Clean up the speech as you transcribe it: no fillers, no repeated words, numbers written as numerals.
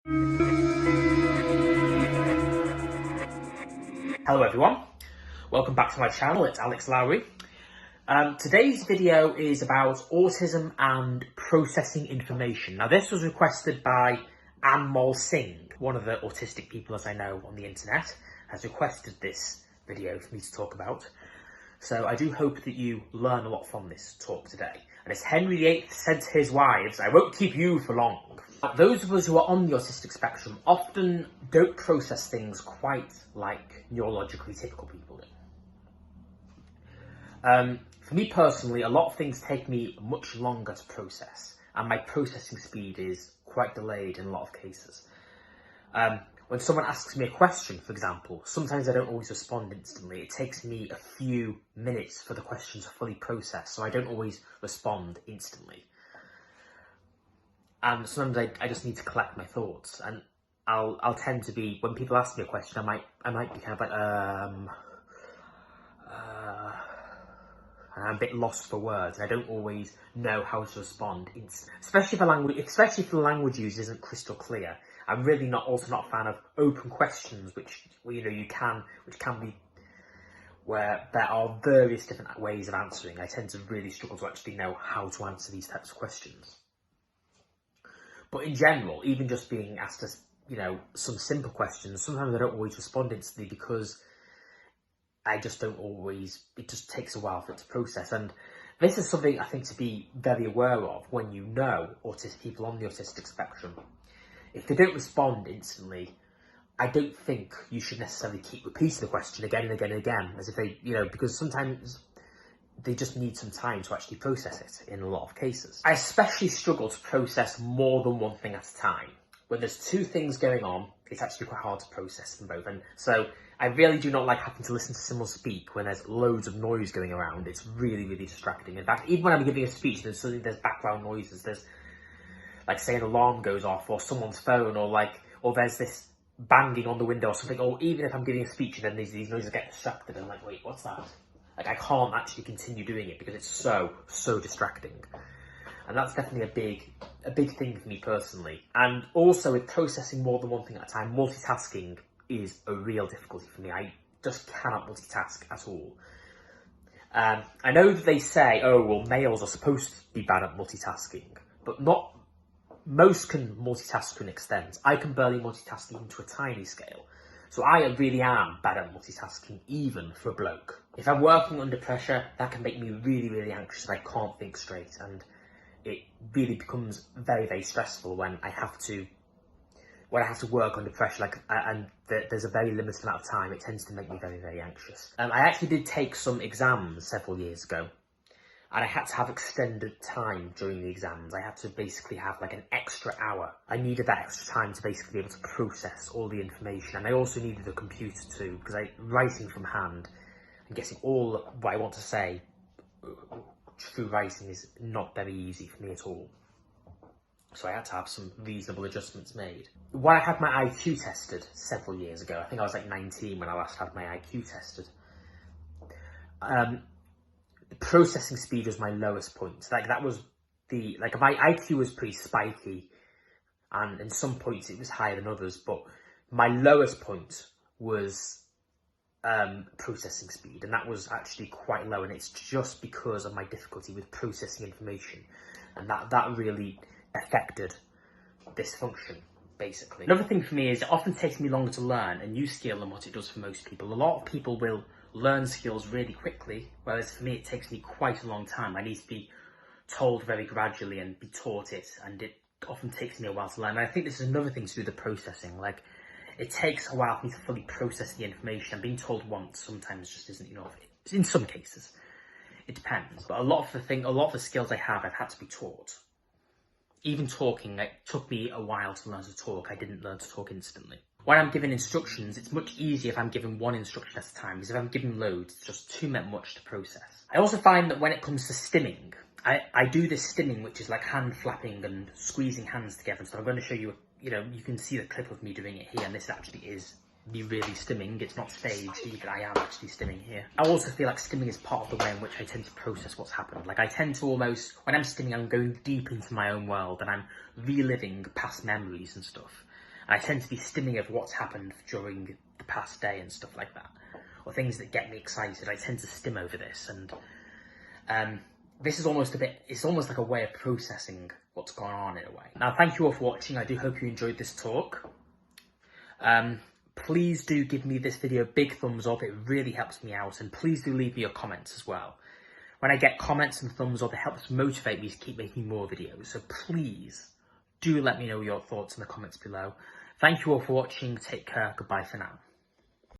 Hello everyone, welcome back to my channel. It's Alex Lowry. Today's video is about autism and processing information. Now this was requested by Anmol Singh, one of the autistic people as I know on the internet, has requested this video for me to talk about. So I do hope that you learn a lot from this talk today. And as Henry VIII said to his wives, I won't keep you for long. Those of us who are on the autistic spectrum often don't process things quite like neurologically typical people do. For me personally, a lot of things take me much longer to process, and my processing speed is quite delayed in a lot of cases. When someone asks me a question, for example, sometimes I don't always respond instantly. It takes me a few minutes for the question to fully process, so I don't always respond instantly. And sometimes I just need to collect my thoughts, and I'll tend to be, when people ask me a question, I might be kind of like, and I'm a bit lost for words, and I don't always know how to respond, especially if the language used isn't crystal clear. I'm really also not a fan of open questions, which can be where there are various different ways of answering. I tend to really struggle to actually know how to answer these types of questions. But in general, even just being asked some simple questions, sometimes I don't always respond instantly because it just takes a while for it to process. And this is something I think to be very aware of when you know people on the autistic spectrum. If they don't respond instantly, I don't think you should necessarily keep repeating the question again and again and again, as if they, because sometimes they just need some time to actually process it in a lot of cases. I especially struggle to process more than one thing at a time. When there's two things going on, it's actually quite hard to process them both. And so I really do not like having to listen to someone speak when there's loads of noise going around. It's really, really distracting. In fact, even when I'm giving a speech, there's background noises. There's, like, say an alarm goes off, or someone's phone, or there's this banging on the window or something. Or even if I'm giving a speach and then these noises get distracted, I'm like, wait, what's that? Like, I can't actually continue doing it because it's so distracting. And that's definitely a big thing for me personally. And also with processing more than one thing at a time, multitasking is a real difficulty for me. I just cannot multitask at all. I know that they say, oh, well, males are supposed to be bad at multitasking, but not most can multitask to an extent. I can barely multitask even to a tiny scale. So I really am bad at multitasking, even for a bloke. If I'm working under pressure, that can make me really, really anxious and I can't think straight. And it really becomes very, very stressful when I have to work under pressure, and there's a very limited amount of time. It tends to make me very, very anxious. I actually did take some exams several years ago, and I had to have extended time during the exams. I had to basically have like an extra hour. I needed that extra time to basically be able to process all the information, and I also needed a computer too, because writing from hand and getting all what I want to say through writing is not very easy for me at all. So I had to have some reasonable adjustments made. When I had my IQ tested several years ago, I think I was like 19 when I last had my IQ tested, the processing speed was my lowest point. My IQ was pretty spiky, and in some points it was higher than others, but my lowest point was processing speed, and that was actually quite low, and it's just because of my difficulty with processing information, and that really affected this function, basically. Another thing for me is it often takes me longer to learn a new skill than what it does for most people. A lot of people will learn skills really quickly, whereas for me it takes me quite a long time. I need to be told very gradually and be taught it, and it often takes me a while to learn. And I think this is another thing to do with the processing. Like, it takes a while for me to fully process the information, and being told once sometimes just isn't enough. In some cases, it depends. But a lot of the skills I have, I've had to be taught. Even talking, it took me a while to learn to talk. I didn't learn to talk instantly. When I'm given instructions, it's much easier if I'm given one instruction at a time, because if I'm given loads, it's just too much to process. I also find that when it comes to stimming, I do this stimming, which is like hand flapping and squeezing hands together. So I'm going to show you, you can see the clip of me doing it here, and this actually is me really stimming. It's not staged either, I am actually stimming here. I also feel like stimming is part of the way in which I tend to process what's happened. Like, I tend to almost, when I'm stimming, I'm going deep into my own world, and I'm reliving past memories and stuff. I tend to be stimming over what's happened during the past day and stuff like that, or things that get me excited. I tend to stim over this, and this is almost it's almost like a way of processing what's going on in a way. Now, thank you all for watching. I do hope you enjoyed this talk. Please do give me this video a big thumbs up. It really helps me out, and please do leave me your comments as well. When I get comments and thumbs up, it helps motivate me to keep making more videos. So please do let me know your thoughts in the comments below. Thank you all for watching. Take care. Goodbye for now.